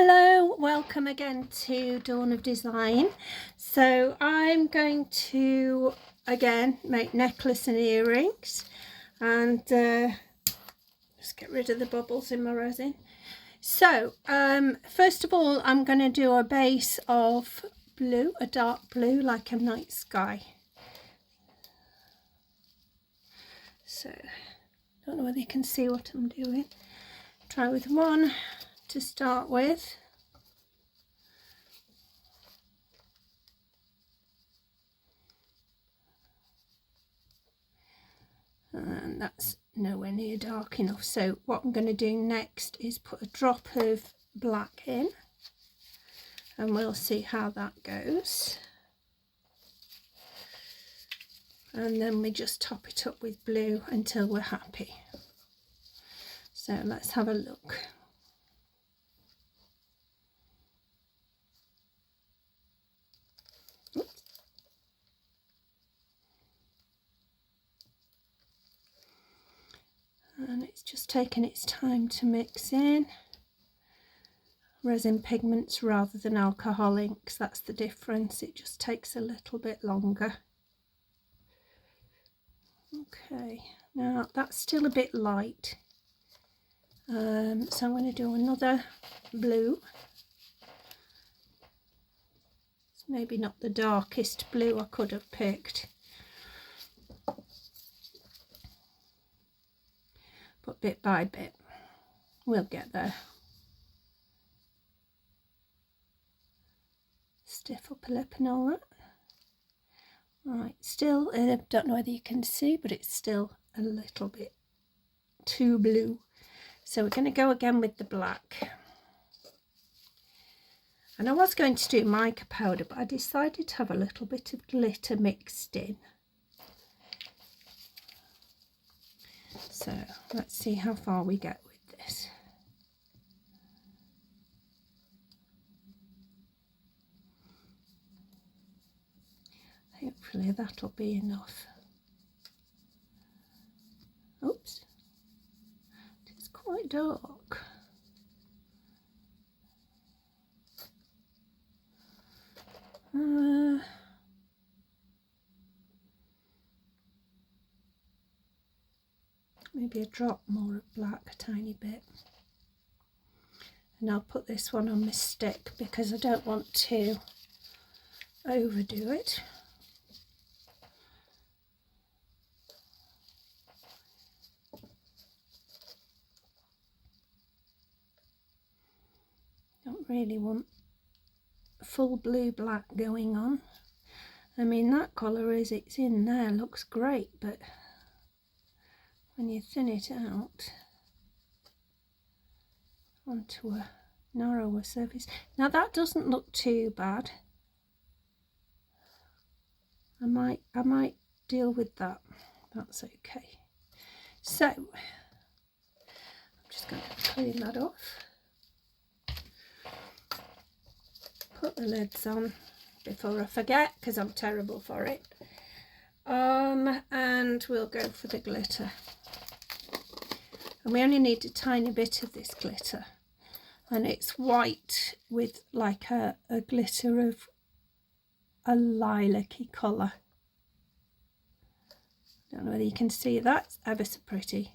Hello, welcome again to Dawn of Design. So I'm going to again make necklace and earrings and just get rid of the bubbles in my resin. So first of all I'm going to do a base of blue, a dark blue like a night sky. So don't know whether you can see what I'm doing. Try with one to start with. And that's nowhere near dark enough, so what I'm going to do next is put a drop of black in and we'll see how that goes, and then we just top it up with blue until we're happy. So let's have a look. Oops. And it's just taking its time to mix in. Resin pigments rather than alcohol inks, that's the difference. It just takes a little bit longer. Okay, now that's still a bit light, so I'm going to do another blue. It's maybe not the darkest blue I could have picked, but bit by bit we'll get there. Stiff upper lip and all that. Right, still, I don't know whether you can see, but it's still a little bit too blue. So we're going to go again with the black. And I was going to do mica powder, but I decided to have a little bit of glitter mixed in. So let's see how far we get with this. Hopefully that'll be enough. Oops, it's quite dark. Maybe a drop more of black, a tiny bit. And I'll put this one on my stick because I don't want to overdo it. Don't really want full blue black going on. I mean, that colour as it's in there looks great, but when you thin it out onto a narrower surface, now that doesn't look too bad. I might deal with that. That's okay. So I'm just going to clean that off. Put the lids on before I forget, because I'm terrible for it. And we'll go for the glitter. And we only need a tiny bit of this glitter. And it's white with like a glitter of a lilac-y colour. Don't know whether you can see that. It's ever so pretty.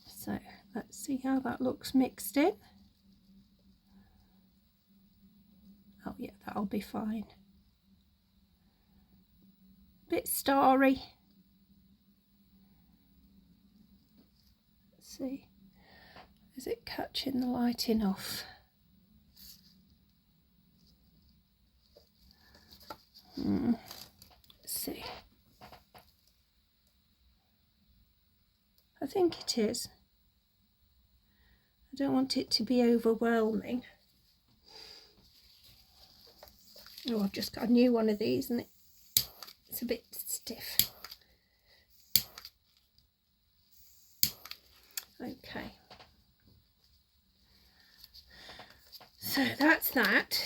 So let's see how that looks mixed in. Oh yeah, that'll be fine. Bit starry. Let's see, is it catching the light enough? Let's see. I think it is. I don't want it to be overwhelming. Oh, I've just got a new one of these and it's a bit stiff. Okay. So that's that.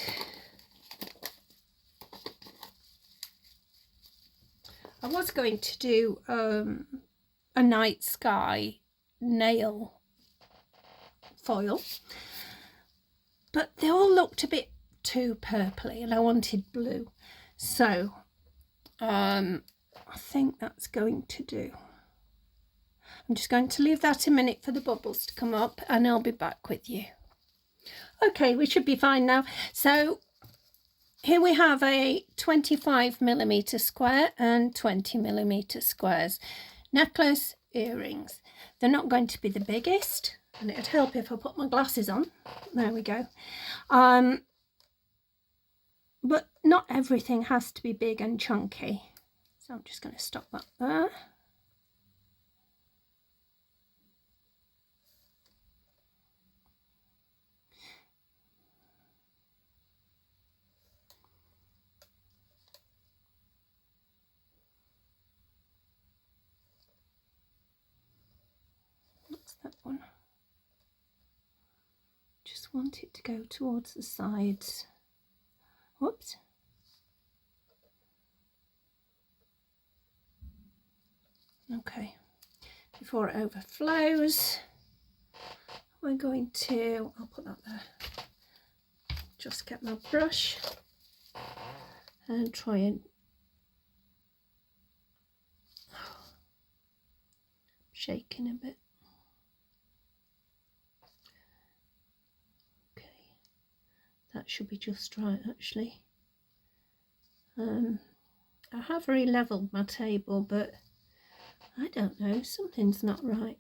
I was going to do a night sky nail foil, but they all looked a bit too purpley and I wanted blue, so I think that's going to do. I'm just going to leave that a minute for the bubbles to come up and I'll be back with you. Okay, we should be fine now. So here we have a 25mm square and 20mm squares. Necklace, earrings. They're not going to be the biggest, and it'd help if I put my glasses on. There we go. But not everything has to be big and chunky. So I'm just going to stop that there. What's that one? Just want it to go towards the sides. Whoops. Okay, before it overflows, we're going to, I'll put that there, just get my brush and try and shaking a bit. Okay, that should be just right actually. I have re-leveled my table, but I don't know, something's not right.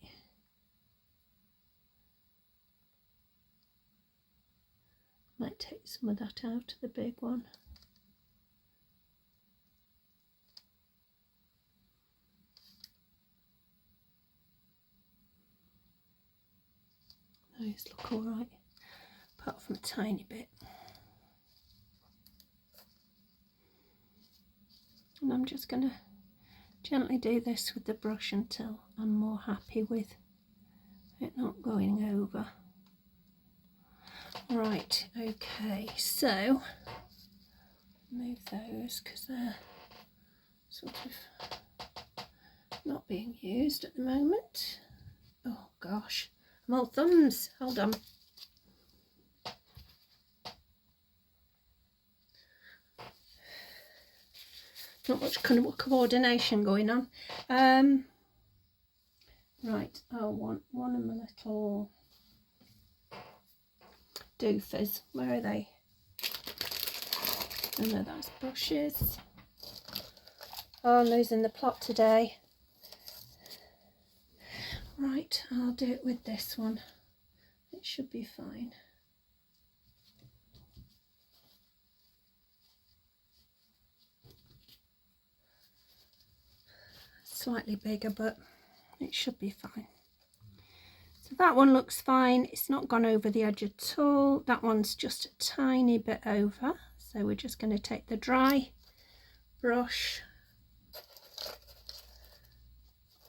Might take some of that out of the big one. Those look all right, apart from a tiny bit. And I'm just going to gently do this with the brush until I'm more happy with it not going over. Right, okay, so move those because they're sort of not being used at the moment. Oh gosh, I'm all thumbs, hold on. Not much kind of coordination going on. Right, I want one of my little doofers. Where are they? Oh no, those brushes. Oh, I'm losing the plot today. Right, I'll do it with this one. It should be fine. Slightly bigger, but it should be fine. So that one looks fine. It's not gone over the edge at all. That one's just a tiny bit over. So we're just going to take the dry brush,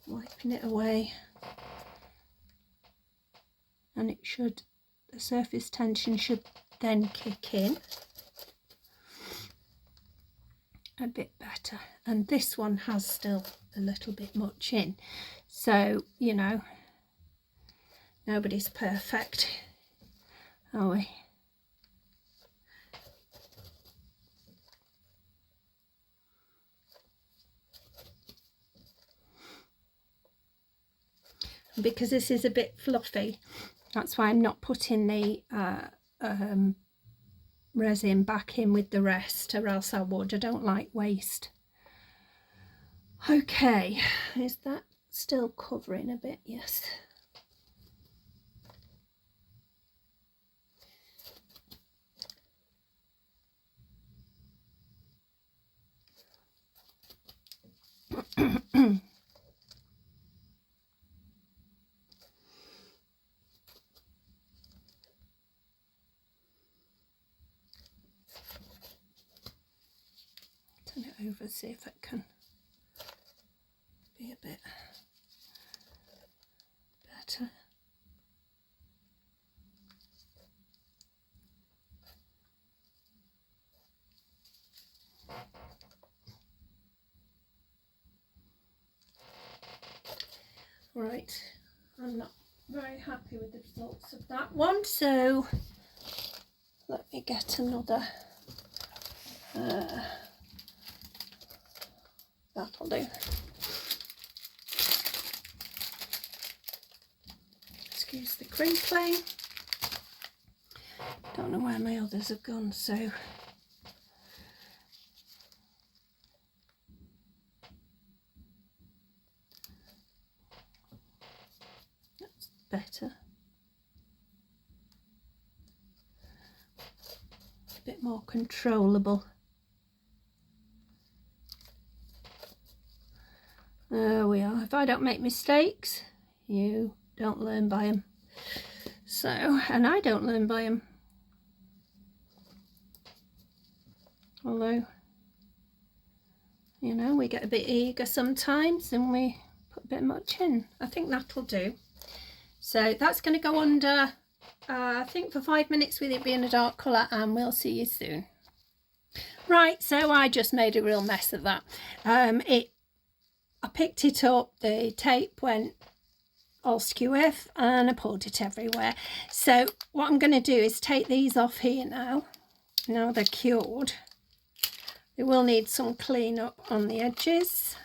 wiping it away, and it should, the surface tension should then kick in a bit better. And this one has still a little bit much in, so you know, nobody's perfect, are we? Because this is a bit fluffy, that's why I'm not putting the resin back in with the rest, or else I would. I don't like waste. Okay, is that still covering a bit? Yes. Turn it over, see if it can be a bit better. Right, I'm not very happy with the results of that one. So let me get another. That'll do. Excuse the crinkling. Don't know where my others have gone, so that's better. A bit more controllable. There we are. If I don't make mistakes, you don't learn by them. So, and I don't learn by them. Although, you know, we get a bit eager sometimes and we put a bit much in. I think that'll do. So that's going to go under, I think, for 5 minutes with it being a dark colour, and we'll see you soon. Right, so I just made a real mess of that. I picked it up, the tape went all skew-iff and I pulled it everywhere. So what I'm going to do is take these off here now. Now they're cured. They will need some clean up on the edges.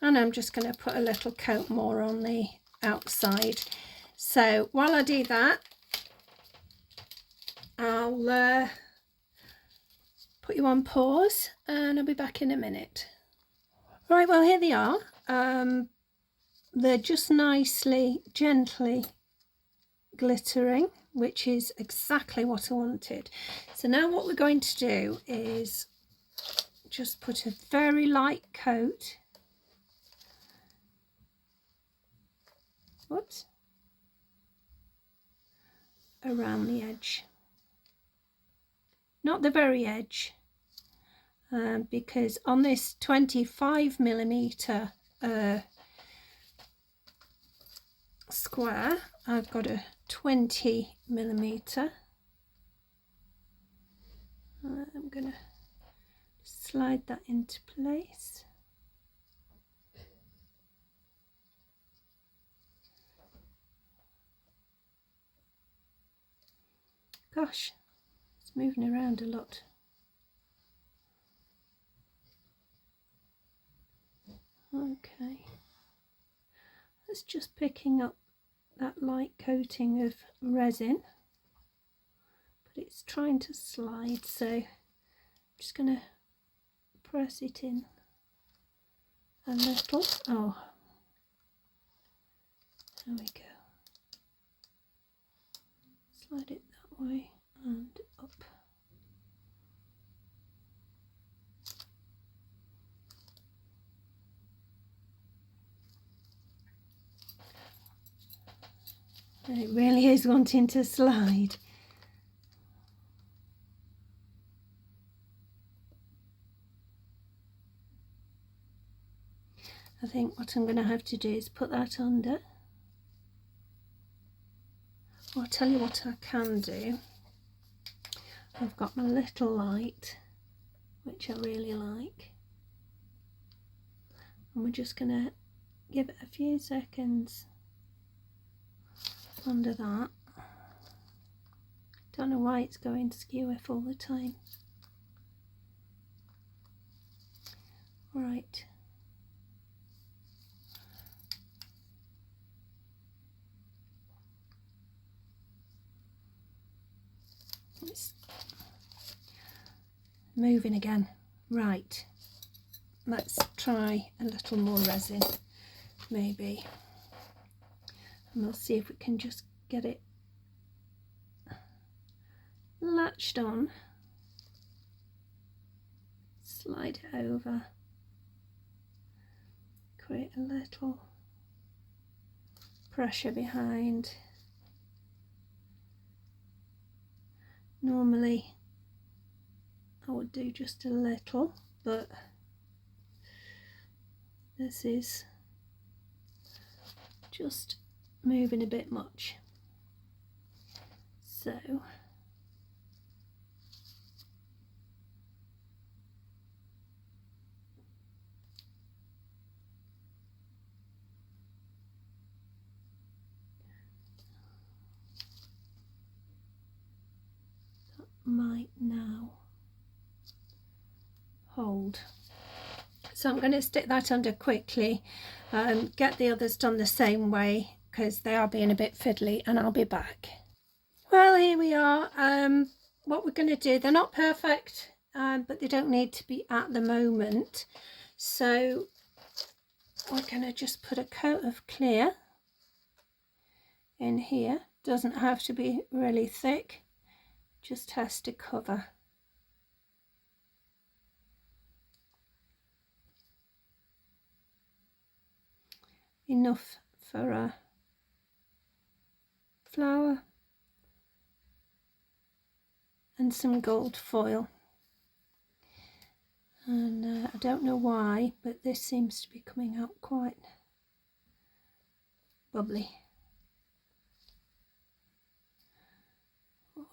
And I'm just going to put a little coat more on the outside. So while I do that, I'll put you on pause and I'll be back in a minute. Right, well, here they are. They're just nicely, gently glittering, which is exactly what I wanted. So now what we're going to do is just put a very light coat. Whoops. Around the edge. Not the very edge. Because on this 25mm square, I've got a 20mm. I'm going to slide that into place. Gosh, it's moving around a lot. Okay, that's just picking up that light coating of resin, but it's trying to slide, so I'm just going to press it in a little. Oh, there we go. Slide it that way and up. And it really is wanting to slide. I think what I'm going to have to do is put that under. Well, I'll tell you what I can do. I've got my little light, which I really like. And we're just going to give it a few seconds under that. Don't know why it's going skew-iff all the time. Right. It's moving again. Right. Let's try a little more resin, maybe. And we'll see if we can just get it latched on. Slide it over. Create a little pressure behind. Normally I would do just a little, but this is just moving a bit much. So might now hold. So I'm going to stick that under quickly, get the others done the same way because they are being a bit fiddly, and I'll be back. Well, here we are. What we're going to do, they're not perfect, but they don't need to be at the moment. So we're going to just put a coat of clear in here. Doesn't have to be really thick, just has to cover. Enough for a flower and some gold foil. And I don't know why, but this seems to be coming out quite bubbly.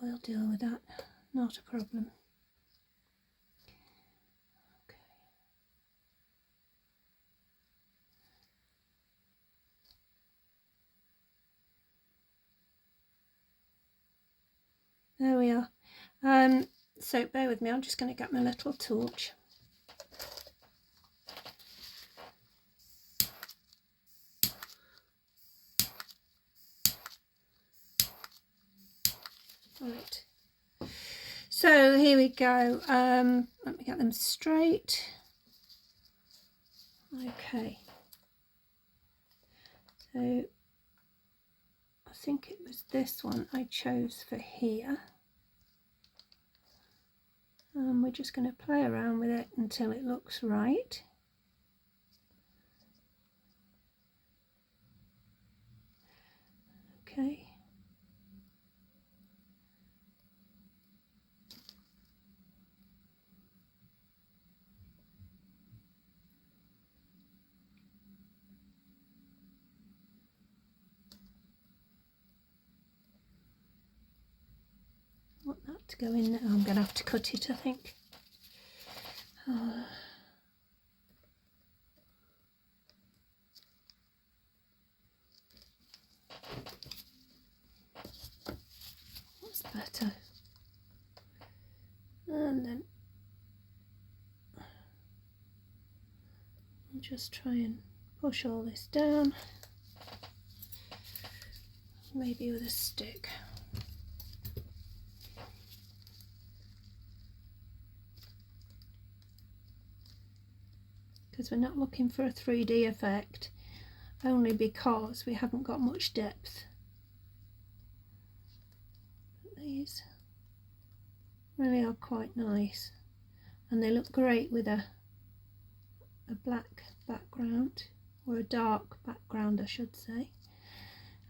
We'll deal with that, not a problem. Okay. There we are. So bear with me, I'm just going to get my little torch. Right. So here we go. Let me get them straight. Okay. So I think it was this one I chose for here. And we're just going to play around with it until it looks right. Okay. Want that to go in there. I'm going to have to cut it, I think. That's better. And then I'll just try and push all this down, maybe with a stick. Because we're not looking for a 3D effect, only because we haven't got much depth. But these really are quite nice, and they look great with a black background, or a dark background I should say.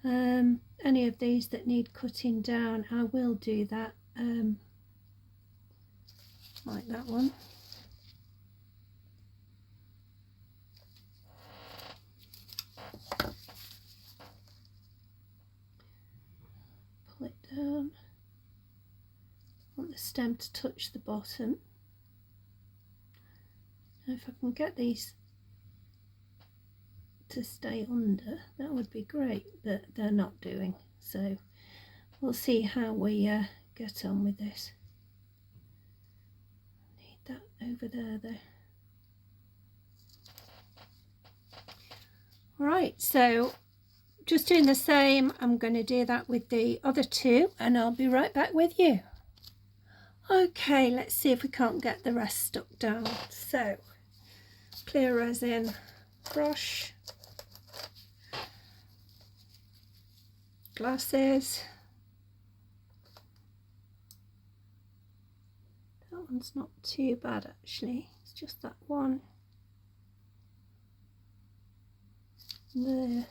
Any of these that need cutting down, I will do that, like that one. Pull it down. I want the stem to touch the bottom. Now if I can get these to stay under, that would be great, but they're not doing, so we'll see how we get on with this. Need that over there though. Right, so just doing the same, I'm going to do that with the other two, and I'll be right back with you. Okay, let's see if we can't get the rest stuck down. So clear resin brush, glasses. That one's not too bad actually, it's just that one there.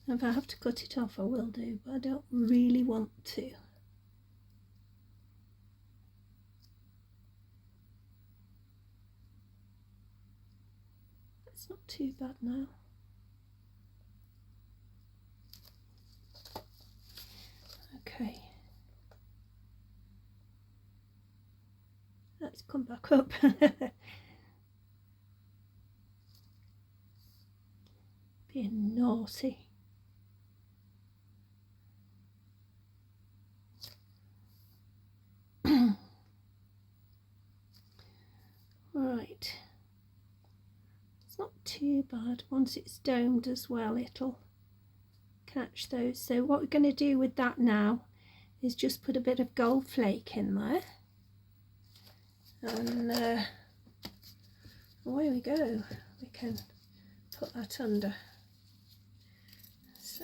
If I have to cut it off I will do, but I don't really want to. It's not too bad now. Okay, let's come back up. Being naughty. Right, it's not too bad. Once it's domed as well, it'll catch those. So what we're going to do with that now is just put a bit of gold flake in there, and away we go. We can put that under. So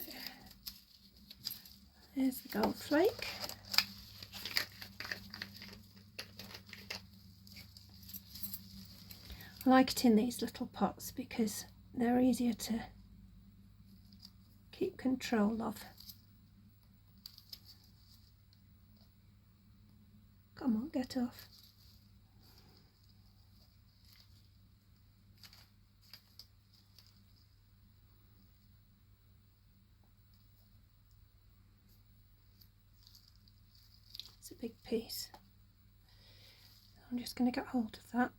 there's the gold flake. I like it in these little pots because they're easier to keep control of. Come on, get off. It's a big piece. I'm just going to get hold of that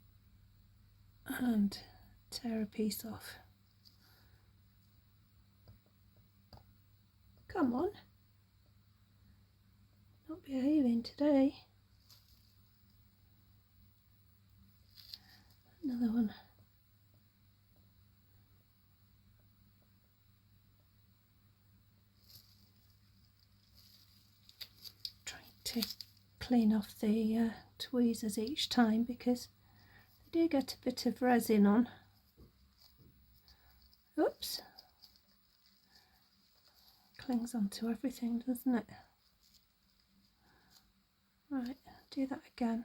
and tear a piece off. Come on, not behaving today. Another one. Trying to clean off the tweezers each time because they do get a bit of resin on. Oops. Clings onto everything, doesn't it? Right, do that again.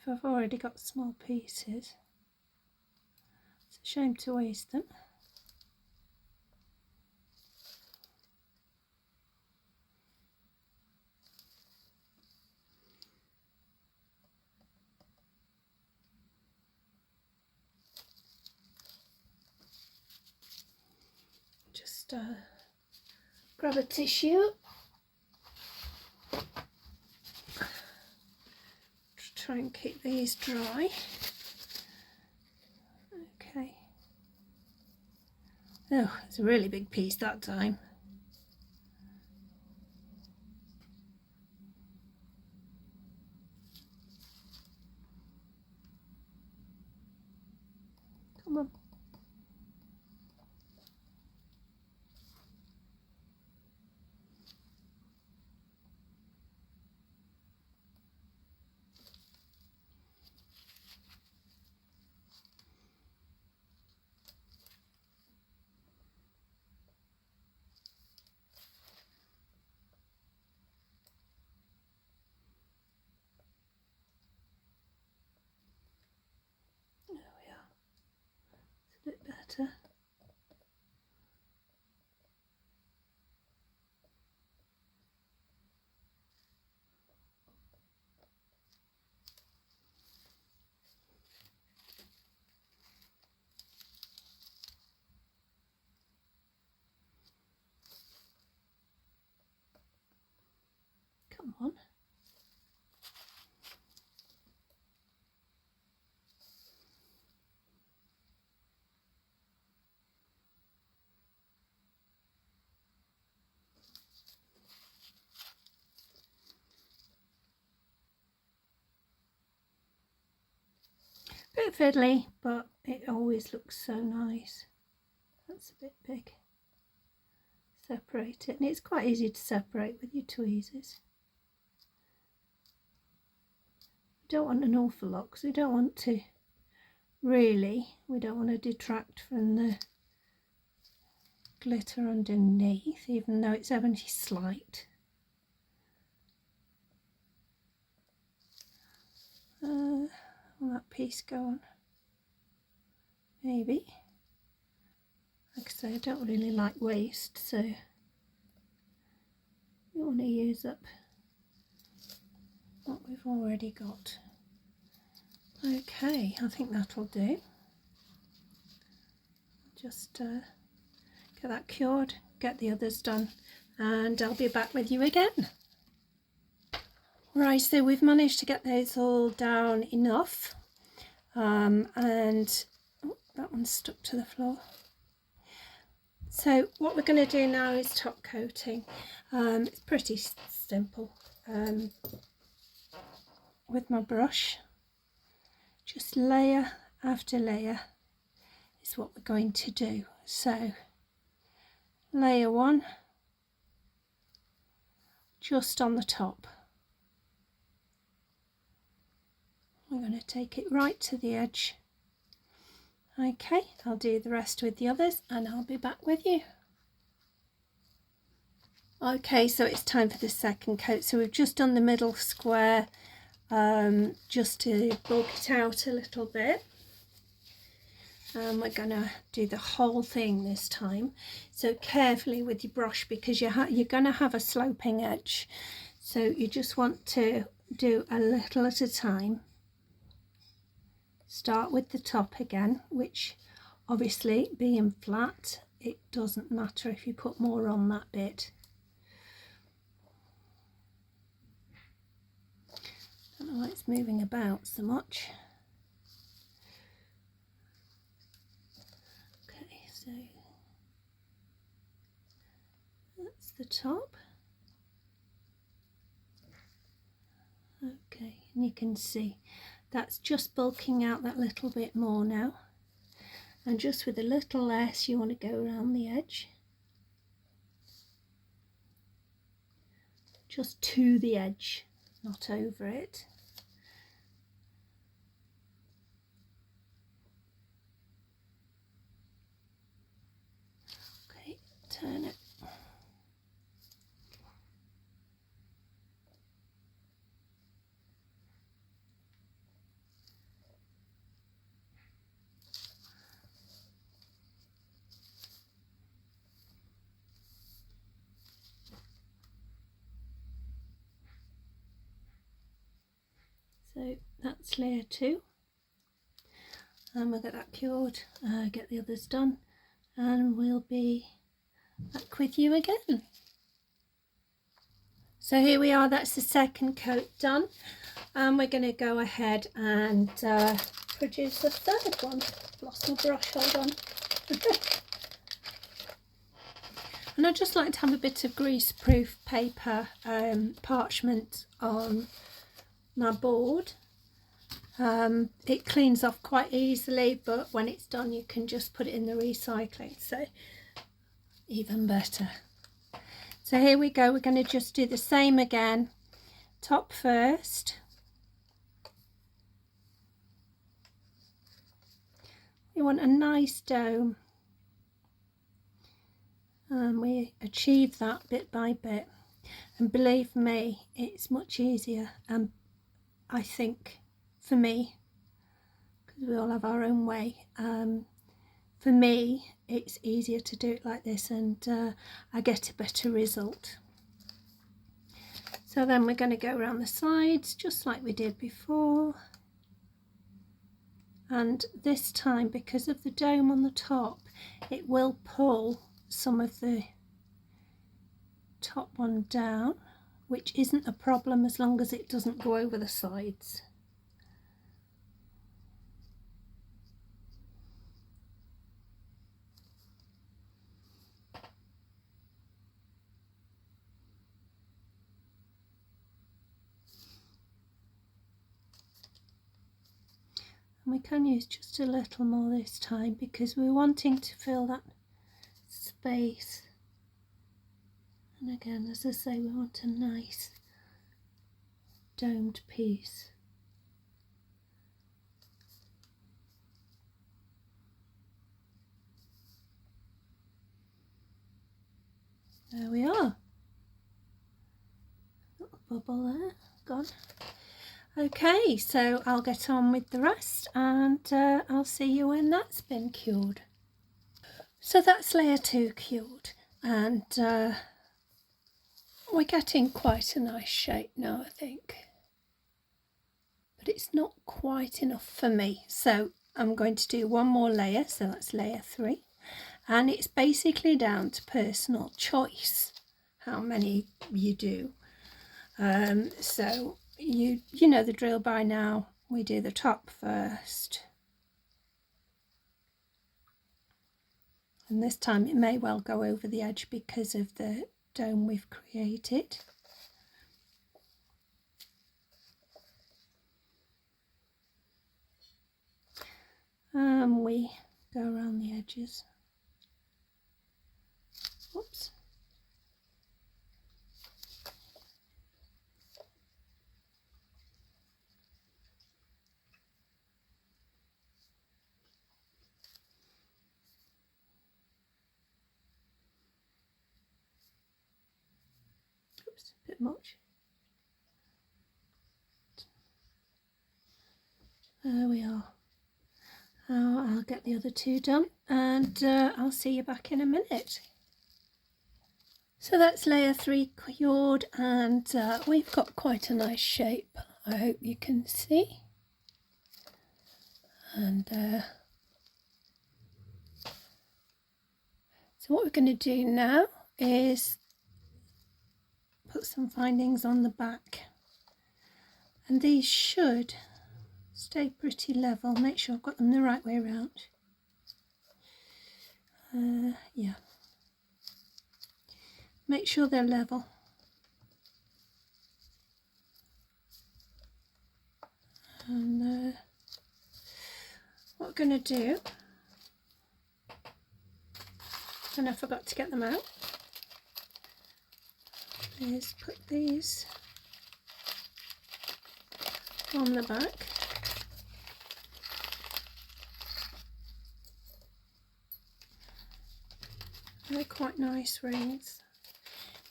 If I've already got small pieces, it's a shame to waste them. Just grab a tissue, try and keep these dry. Okay. Oh, it's a really big piece that time. Come on. There we are. It's a bit better. Come on. Bit fiddly, but it always looks so nice. That's a bit big. Separate it, and it's quite easy to separate with your tweezers. We don't want an awful lot because we don't want to detract from the glitter underneath, even though it's only slight. Will that piece go on? Maybe. Like I say, I don't really like waste, so you want to use up what we've already got. Okay, I think that'll do. Just get that cured, get the others done, and I'll be back with you again. Right, so we've managed to get those all down enough, and oh, that one's stuck to the floor. So what we're going to do now is top coating. It's pretty simple. With my brush, just layer after layer is what we're going to do. So layer 1 just on the top. I'm going to take it right to the edge. Okay, I'll do the rest with the others and I'll be back with you. Okay, so it's time for the second coat. So we've just done the middle square just to bulk it out a little bit. And we're going to do the whole thing this time. So carefully with your brush, because you're going to have a sloping edge. So you just want to do a little at a time. Start with the top again, which obviously being flat, it doesn't matter if you put more on that bit. Don't know why it's moving about so much. Okay, so that's the top. Okay, and you can see that's just bulking out that little bit more now. And just with a little less, you want to go around the edge. Just to the edge, not over it. Okay, turn it. So that's layer 2, and we'll get that cured, get the others done, and we'll be back with you again. So here we are, that's the second coat done, and we're going to go ahead and produce the third one. Lost my brush, hold on. And I'd just like to have a bit of grease-proof paper, parchment on my board. It cleans off quite easily, but when it's done you can just put it in the recycling, so even better. So here we go, we're going to just do the same again, top first. We want a nice dome, and we achieve that bit by bit, and believe me, it's much easier, and I think for me, because we all have our own way, for me it's easier to do it like this, and I get a better result. So then we're going to go around the sides just like we did before, and this time, because of the dome on the top, it will pull some of the top one down, which isn't a problem as long as it doesn't go over the sides. And we can use just a little more this time because we're wanting to fill that space. And again, as I say, we want a nice domed piece. There we are. Little bubble there, gone. Okay, so I'll get on with the rest, and I'll see you when that's been cured. So that's layer 2 cured, and we're getting quite a nice shape now, I think. But it's not quite enough for me, so I'm going to do one more layer, so that's layer 3. And it's basically down to personal choice how many you do. So you know the drill by now. We do the top first, and this time it may well go over the edge because of the dome we've created. And we go around the edges. Oops. Oops, a bit much. There we are. I'll get the other two done, and I'll see you back in a minute. So that's layer 3 cured, and we've got quite a nice shape, I hope you can see. And so what we're going to do now is put some findings on the back, and these should stay pretty level. Make sure I've got them the right way around. Yeah, make sure they're level. And what we're going to do, and I forgot to get them out, is put these on the back. They're quite nice rings.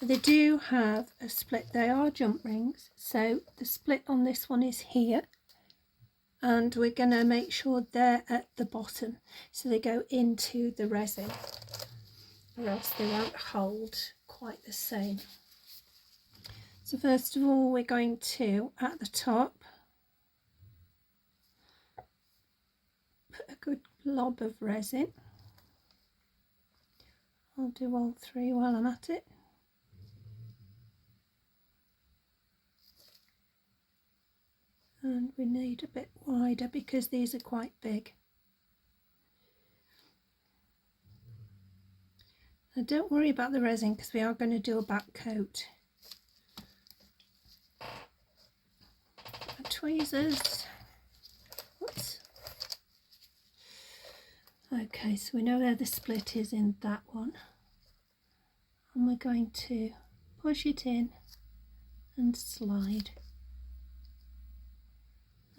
They do have a split. They are jump rings, so the split on this one is here, and we're going to make sure they're at the bottom so they go into the resin, or else they won't hold quite the same. So first of all, we're going to, at the top, put a good blob of resin. I'll do all 3 while I'm at it. And we need a bit wider because these are quite big. Now don't worry about the resin because we are going to do a back coat. Tweezers. Oops. Okay, so we know where the split is in that one, and we're going to push it in and slide.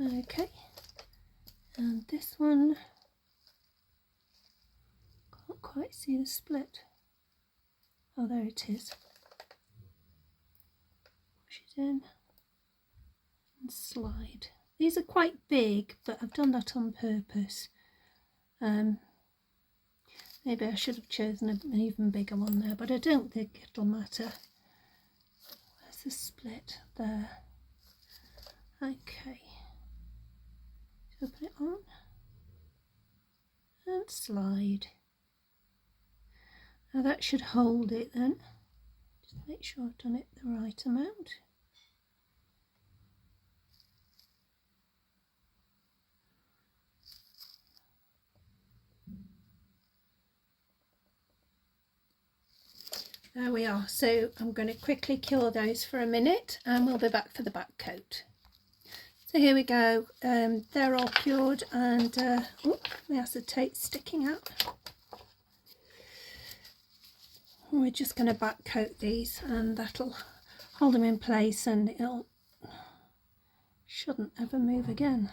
Okay, and this one, can't quite see the split. Oh, there it is. Push it in and slide. These are quite big, but I've done that on purpose. Maybe I should have chosen an even bigger one there, but I don't think it'll matter. Where's the split? There. Okay. So put it on and slide. Now that should hold it then. Just make sure I've done it the right amount. There we are. So I'm going to quickly cure those for a minute and we'll be back for the back coat. So here we go. They're all cured, and the acetate's sticking out. We're just going to back coat these, and that'll hold them in place, and it'll shouldn't ever move again.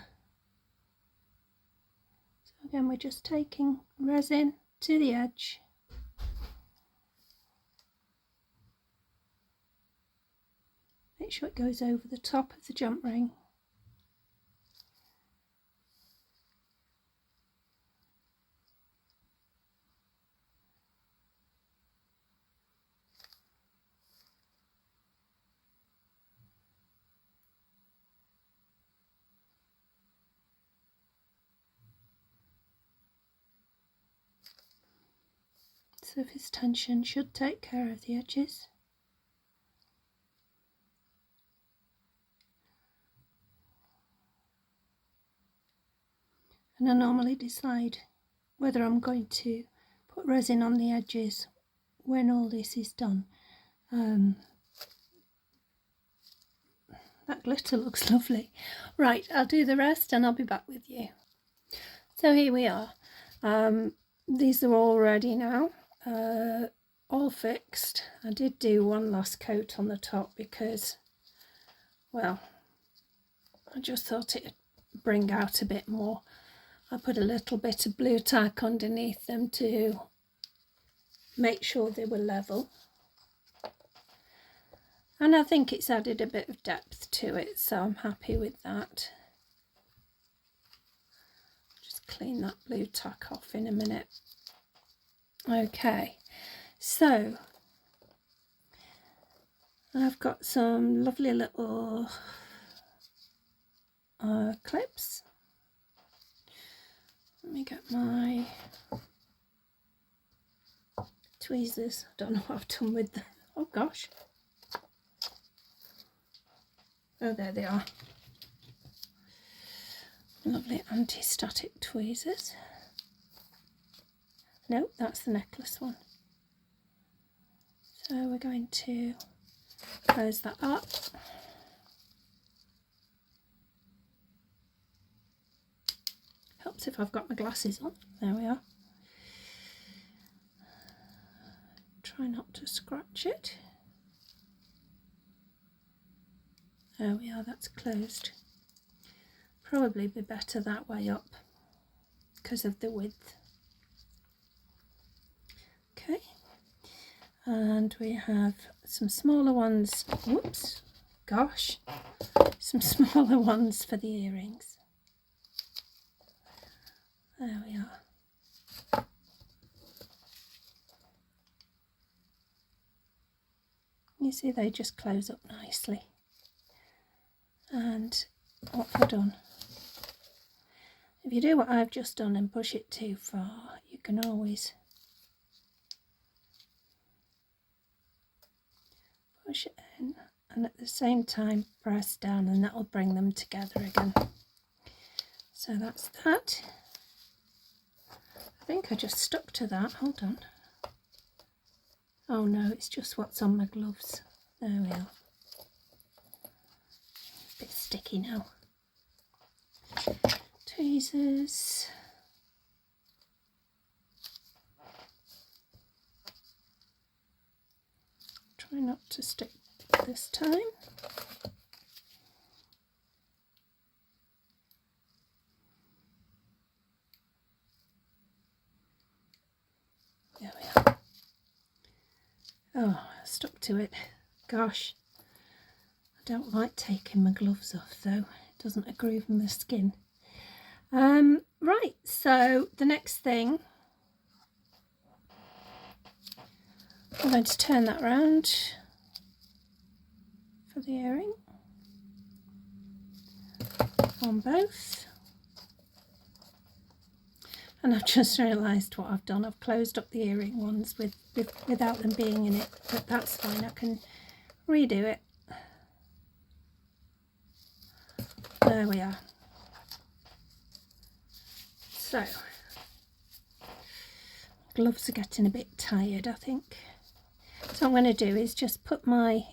So again, we're just taking resin to the edge. Make sure it goes over the top of the jump ring. Surface tension should take care of the edges. and I normally decide whether I'm going to put resin on the edges when all this is done. That glitter looks lovely. Right, I'll do the rest and I'll be back with you. So here we are. These are all ready now, all fixed. I did do one last coat on the top because, well, I just thought it'd bring out a bit more. I put a little bit of blue tack underneath them to make sure they were level. And I think it's added a bit of depth to it, so I'm happy with that. Just clean that blue tack off in a minute. Okay, so I've got some lovely little clips. Let me get my tweezers. I don't know what I've done with them. Oh gosh. Oh, there they are. Lovely anti-static tweezers. No, that's the necklace one. So we're going to close that up. Helps if I've got my glasses on. There we are. Try not to scratch it. There we are, that's closed. Probably be better that way up because of the width. Okay, and we have some smaller ones. Whoops, gosh, some smaller ones for the earrings. There we are. You see, they just close up nicely. And what have I done? If you do what I've just done and push it too far, you can always push it in and at the same time press down, and that'll bring them together again. So that's that. I think I just stuck to that. Hold on. Oh no, it's just what's on my gloves. There we are. A bit sticky now. Tweezers. Try not to stick this time. There we are. Oh, I stuck to it. Gosh, I don't like taking my gloves off though. It doesn't agree with my skin. Right, so the next thing, I'm going to turn that round for the earring on both. And I've just realised what I've done. I've closed up the earring ones without them being in it, but that's fine. I can redo it. There we are. So, gloves are getting a bit tired, I think. So what I'm going to do is just put my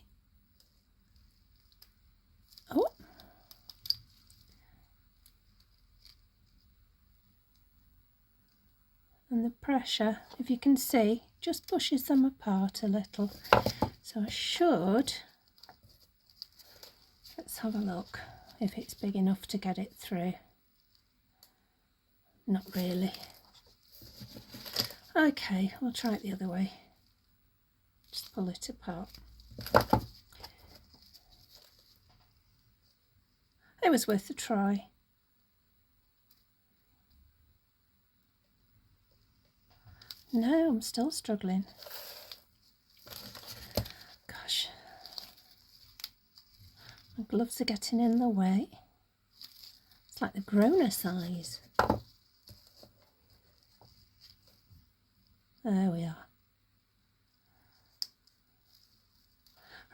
and the pressure, if you can see, just pushes them apart a little. So I should, let's have a look if it's big enough to get it through. Not really. Okay, we'll try it the other way. Just pull it apart. It was worth a try. No, I'm still struggling. Gosh. My gloves are getting in the way. It's like the grown size. There we are.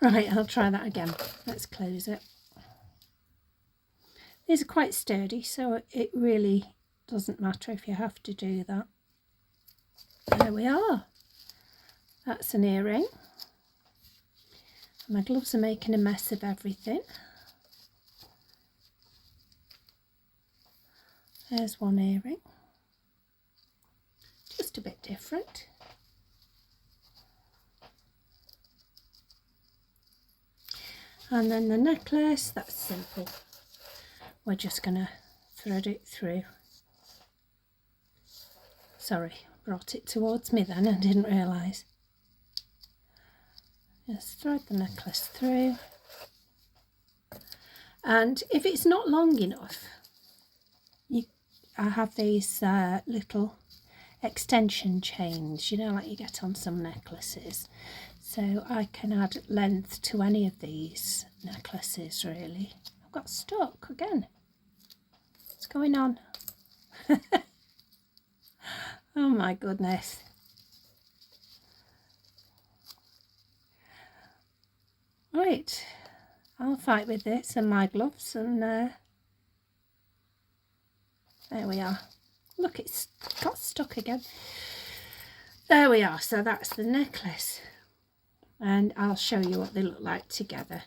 Right, I'll try that again. Let's close it. These are quite sturdy, so it really Doesn't matter if you have to do that. There we are. That's an earring. My gloves are making a mess of everything. There's one earring. Just a bit different. And then the necklace, that's simple. We're just going to thread it through. Sorry, brought it towards me then and didn't realise. Just thread the necklace through. And if it's not long enough, I have these little extension chains, you know, like you get on some necklaces. So I can add length to any of these necklaces, really. I've got stuck again. What's going on? Oh my goodness. Right, I'll fight with this and my gloves, and there we are. Look, it's got stuck again. There we are. So that's the necklace, and I'll show you what they look like together.